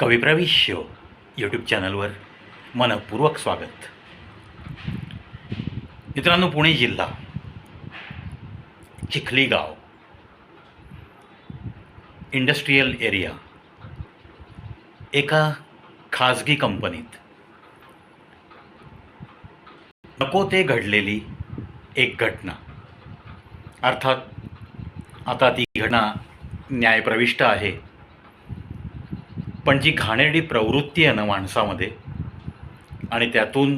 कविप्रविश्य YouTube चॅनलवर मनपूर्वक स्वागत. मित्रांनो, पुणे जिल्हा चिखली गाव इंडस्ट्रियल एरिया एका खाजगी कंपनीत नको ते घडलेली एक घटना. अर्थात आता ती घटना न्यायप्रविष्ट आहे, पण जी घाणेरडी प्रवृत्ती आहे ना माणसामध्ये, आणि त्यातून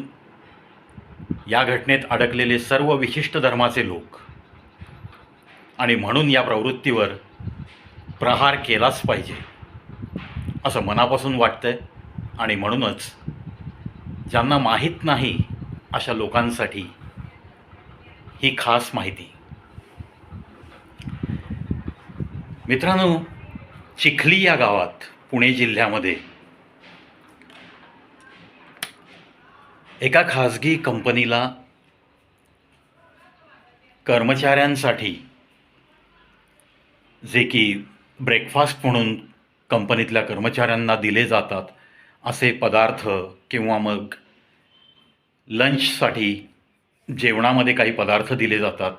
या घटनेत अडकलेले सर्व विशिष्ट धर्माचे लोक, आणि म्हणून या प्रवृत्तीवर प्रहार केलाच पाहिजे असं मनापासून वाटतंय. आणि म्हणूनच ज्यांना माहीत नाही अशा लोकांसाठी ही खास माहिती. मित्रांनो, चिखली या गावात पुणे जिल्ह्यामध्ये एका खाजगी कंपनीला कर्मचाऱ्यांसाठी जे की ब्रेकफास्ट म्हणून कंपनीतल्या कर्मचाऱ्यांना दिले जातात असे पदार्थ, किंवा मग लंचसाठी जेवणामध्ये काही पदार्थ दिले जातात,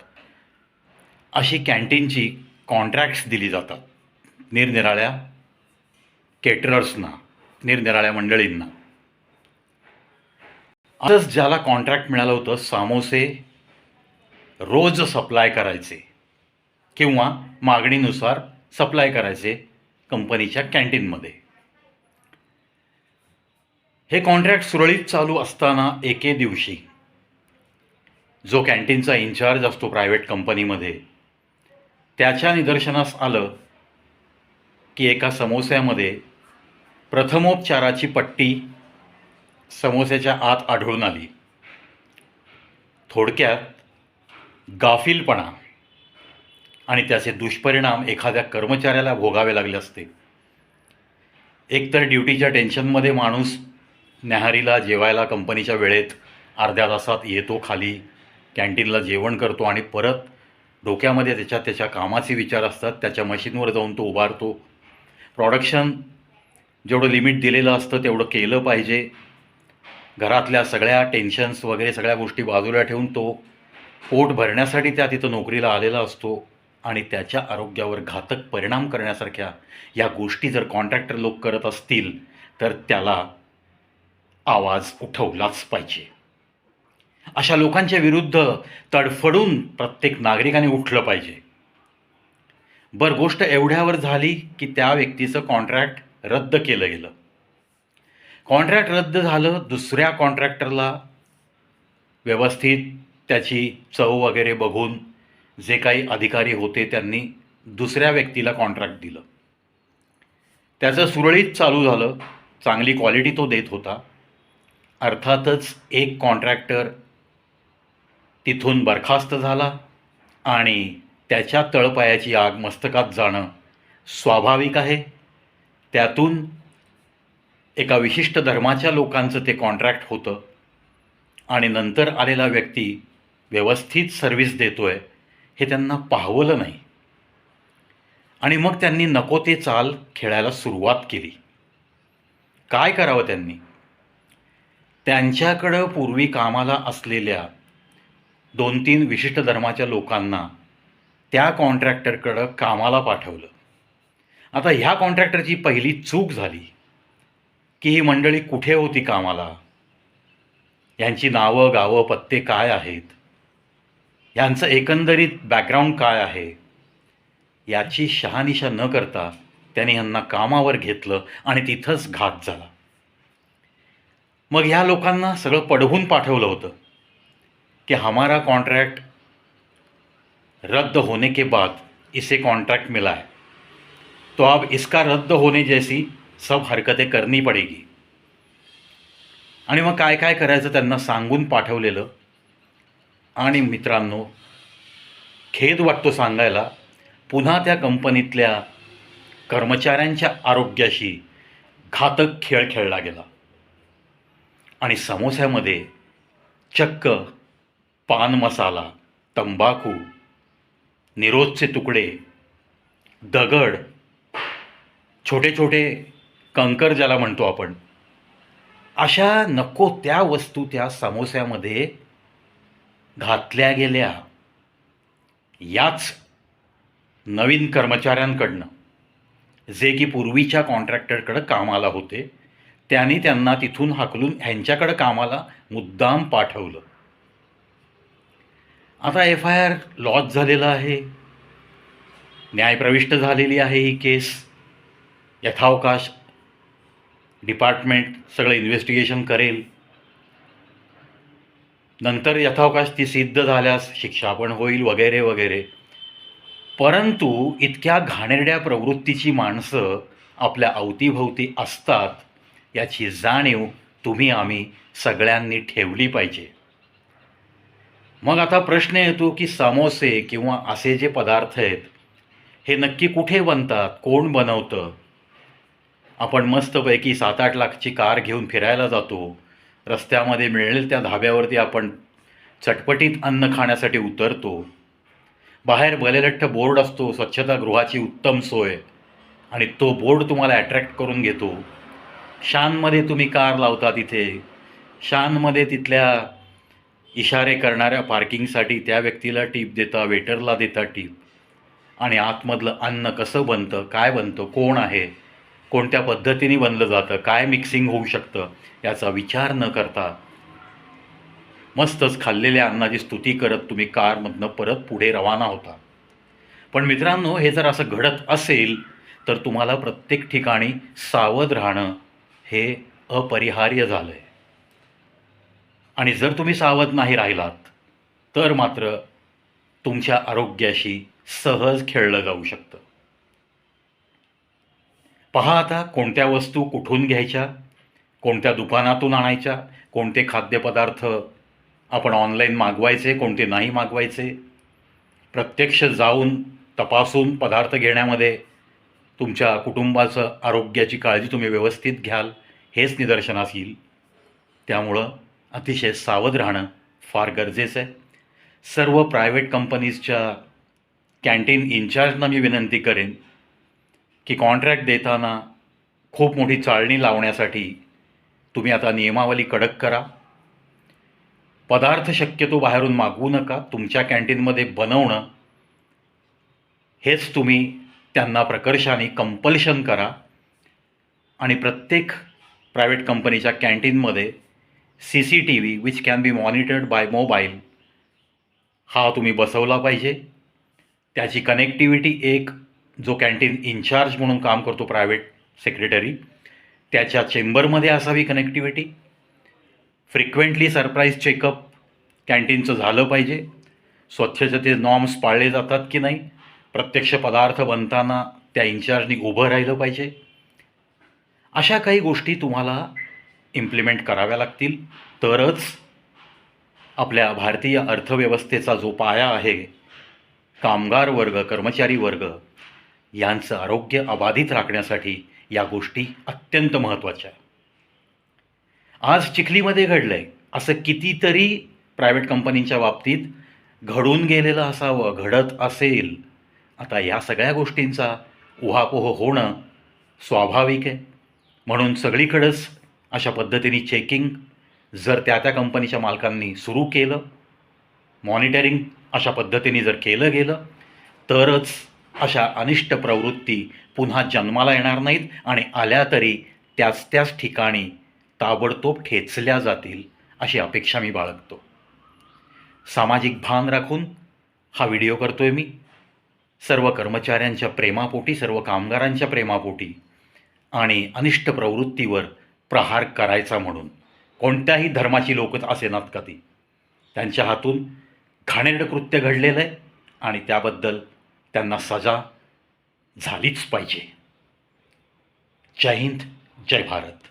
अशी कॅन्टीनची कॉन्ट्रॅक्ट्स दिली जातात निरनिराळ्या केटरर्सना, निरनिराळ्या मंडळींना. आजच ज्याला कॉन्ट्रॅक्ट मिळालं होतं समोसे रोज सप्लाय करायचे किंवा मागणीनुसार सप्लाय करायचे कंपनीच्या कॅन्टीनमध्ये. हे कॉन्ट्रॅक्ट सुरळीत चालू असताना एके दिवशी जो कॅन्टीनचा इन्चार्ज असतो प्रायव्हेट कंपनीमध्ये, त्याच्या निदर्शनास आलं की एका समोस्यामध्ये प्रथमोपचाराची पट्टी समोस्याच्या आत आढळून आली. थोडक्यात गाफीलपणा आणि त्याचे दुष्परिणाम एखाद्या कर्मचाऱ्याला भोगावे लागले असते. एकतर ड्युटीच्या टेन्शनमध्ये माणूस न्याहारीला जेवायला कंपनीच्या वेळेत अर्ध्या तासात येतो, खाली कॅन्टीनला जेवण करतो, आणि परत डोक्यामध्ये त्याच्या कामाचे विचार असतात. त्याच्या मशीनवर जाऊन तो उभारतो. प्रोडक्शन जेवढं लिमिट दिलेलं असतं तेवढं केलं पाहिजे. घरातल्या सगळ्या टेन्शन्स वगैरे सगळ्या गोष्टी बाजूला ठेवून तो पोट भरण्यासाठी त्या तिथं नोकरीला आलेला असतो. आणि त्याच्या आरोग्यावर घातक परिणाम करण्यासारख्या या गोष्टी जर कॉन्ट्रॅक्टर लोक करत असतील तर त्याला आवाज उठवलाच पाहिजे. अशा लोकांच्या विरुद्ध तडफडून प्रत्येक नागरिकाने उठलं पाहिजे. बरं, गोष्ट एवढ्यावर झाली की त्या व्यक्तीचं कॉन्ट्रॅक्ट रद्द केलं गेलं. कॉन्ट्रॅक्ट रद्द झालं. दुसऱ्या कॉन्ट्रॅक्टरला व्यवस्थित त्याची चव वगैरे बघून जे काही अधिकारी होते त्यांनी दुसऱ्या व्यक्तीला कॉन्ट्रॅक्ट दिलं. त्याचं सुरळीत चालू झालं. चांगली क्वालिटी तो देत होता. अर्थातच एक कॉन्ट्रॅक्टर तिथून बरखास्त झाला आणि त्याच्या तळपायाची आग मस्तकात जाणं स्वाभाविक आहे. त्यातून एका विशिष्ट धर्माच्या लोकांचं ते कॉन्ट्रॅक्ट होतं, आणि नंतर आलेला व्यक्ती व्यवस्थित सर्व्हिस देतोय हे त्यांना पाहवलं नाही. आणि मग त्यांनी नको ते चाल खेळायला सुरुवात केली. काय करावं त्यांनी? त्यांच्याकडं पूर्वी कामाला असलेल्या 2-3 विशिष्ट धर्माच्या लोकांना त्या कॉन्ट्रॅक्टरकडं कामाला पाठवलं. आता ह्या कॉन्ट्रॅक्टरची पहिली चूक झाली की ही मंडळी कुठे होती कामाला, यांची नावं गावं पत्ते काय आहेत, यांचं एकंदरीत बॅकग्राऊंड काय आहे, याची शहानिशा न करता त्यांनी ह्यांना कामावर घेतलं आणि तिथंच घात झाला. मग ह्या लोकांना सगळं पडवून पाठवलं होतं कि हमारा कॉन्ट्रैक्ट रद्द होने के बाद इसे कॉन्ट्रैक्ट मिला है, तो अब इसका रद्द होने जैसी सब हरकतें करनी पड़ेगी. आणि मग काय काय करायचं त्यांना सांगून पाठवलेलं. आणि मित्रांनो, खेद वाटतो सांगायला, पुन्हा त्या कंपनीतल्या कर्मचाऱ्यांच्या आरोग्याशी घातक खेळ खेळला गेला. आणि समोस्यामध्ये चक्क पान मसाला, तंबाखू, निरोधचे तुकडे, दगड, छोटे छोटे कंकर ज्याला म्हणतो आपण, अशा नको त्या वस्तू त्या समोस्यामध्ये घातल्या गेल्या. याच नवीन कर्मचाऱ्यांकडनं, जे की पूर्वीच्या कॉन्ट्रॅक्टरकडं कामाला होते, त्यांनी त्यांना तिथून हाकलून ह्यांच्याकडं कामाला मुद्दाम पाठवलं. आता FIR लॉन्च झालेला आहे, न्यायप्रविष्ट झालेली आहे ही केस. यथावकाश डिपार्टमेंट सगळं इन्व्हेस्टिगेशन करेल. नंतर यथावकाश ती सिद्ध झाल्यास शिक्षा पण होईल वगैरे वगैरे. परंतु इतक्या घाणेरड्या प्रवृत्तीची माणसं आपल्या अवतीभोवती असतात याची जाणीव तुम्ही आम्ही सगळ्यांनी ठेवली पाहिजे. मग आता प्रश्न येतो की समोसे किंवा असे जे पदार्थ आहेत हे नक्की कुठे बनतात, कोण बनवतं? आपण मस्तपैकी 7-8 लाखची कार घेऊन फिरायला जातो, रस्त्यामध्ये मिळेल त्या धाब्यावरती आपण चटपटीत अन्न खाण्यासाठी उतरतो. बाहेर भलेलठ्ठ बोर्ड असतो, स्वच्छतागृहाची उत्तम सोय, आणि तो बोर्ड तुम्हाला अट्रॅक्ट करून घेतो. शानमध्ये तुम्ही कार लावता, तिथे शानमध्ये तिथल्या इशारे करणाऱ्या पार्किंगसाठी त्या व्यक्तीला टीप देता, वेटरला देता टीप, आणि आतमधलं अन्न कसं बनतं, काय बनतं, कोण आहे, कोणत्या पद्धतीने बनलं जातं, काय मिक्सिंग होऊ शकतं याचा विचार न करता मस्तच खाल्लेल्या अन्नाची स्तुती करत तुम्ही कारमधनं परत पुढे रवाना होता. पण मित्रांनो, हे जर असं घडत असेल तर तुम्हाला प्रत्येक ठिकाणी सावध राहणं हे अपरिहार्य झालं आहे. आणि जर तुम्ही सावध नाही राहिलात तर मात्र तुमच्या आरोग्याशी सहज खेळलं जाऊ शकतं. पहा आता, कोणत्या वस्तू कुठून घ्यायच्या, कोणत्या दुकानातून आणायच्या, कोणते खाद्यपदार्थ आपण ऑनलाईन मागवायचे, कोणते नाही मागवायचे. प्रत्यक्ष जाऊन तपासून पदार्थ घेण्यामध्ये तुमच्या कुटुंबाचं आरोग्याची काळजी तुम्ही व्यवस्थित घ्याल हेच निदर्शनास येईल. त्यामुळं अतिशय सावध राहणं फार गरजेचं आहे. सर्व प्रायव्हेट कंपनीजच्या कॅन्टीन इन्चार्जना मी विनंती करेन की कॉन्ट्रॅक्ट देताना खूप मोठी चाळणी लावण्यासाठी तुम्ही आता नियमावली कडक करा. पदार्थ शक्यतो बाहेरून मागवू नका. तुमच्या कॅन्टीनमध्ये बनवणं हेच तुम्ही त्यांना प्रकर्षाने कंपल्शन करा. आणि प्रत्येक प्रायव्हेट कंपनीच्या कॅन्टीनमध्ये CCTV which can be monitored by mobile हा तुम्ही बसवला पाहिजे. त्याची कनेक्टिव्हिटी एक जो कॅन्टीन इन्चार्ज म्हणून काम करतो, प्रायव्हेट सेक्रेटरी, त्याच्या चेंबरमध्ये असावी कनेक्टिव्हिटी. फ्रिक्वेंटली सरप्राईज चेकअप कॅन्टीनचं झालं पाहिजे. स्वच्छतेचे नॉर्म्स पाळले जातात की नाही, प्रत्यक्ष पदार्थ बनताना त्या इन्चार्जनी उभं राहिलं पाहिजे. अशा काही गोष्टी तुम्हाला इम्प्लिमेंट कराव्या लागतील, तरच आपल्या भारतीय अर्थव्यवस्थेचा जो पाया आहे, कामगार वर्ग, कर्मचारी वर्ग यांचं आरोग्य अबाधित राखण्यासाठी या गोष्टी अत्यंत महत्त्वाच्या आहे. आज चिखलीमध्ये घडलं आहे असं कितीतरी प्रायव्हेट कंपनींच्या बाबतीत घडून गेलेलं असावं, घडत असेल. आता या सगळ्या गोष्टींचा उहापोह होणं स्वाभाविक आहे. म्हणून सगळीकडेच अशा पद्धतीने चेकिंग जर त्या कंपनीच्या मालकांनी सुरू केलं, मॉनिटरिंग अशा पद्धतीने जर केलं गेलं, तरच अशा अनिष्ट प्रवृत्ती पुन्हा जन्माला येणार नाहीत, आणि आल्या तरी त्याच ठिकाणी ताबडतोब ठेचल्या जातील अशी अपेक्षा मी बाळगतो. सामाजिक भान राखून हा व्हिडिओ करतोय मी. सर्व कर्मचाऱ्यांच्या प्रेमापोटी, सर्व कामगारांच्या प्रेमापोटी, आणि अनिष्ट प्रवृत्तीवर प्रहार करायचा म्हणून. कोणत्याही धर्माची लोक असेनात का ती, त्यांच्या हातून घाणेरडं कृत्य घडलेलं आहे आणि त्याबद्दल त्यांना सजा झालीच पाहिजे. जय हिंद, जय भारत.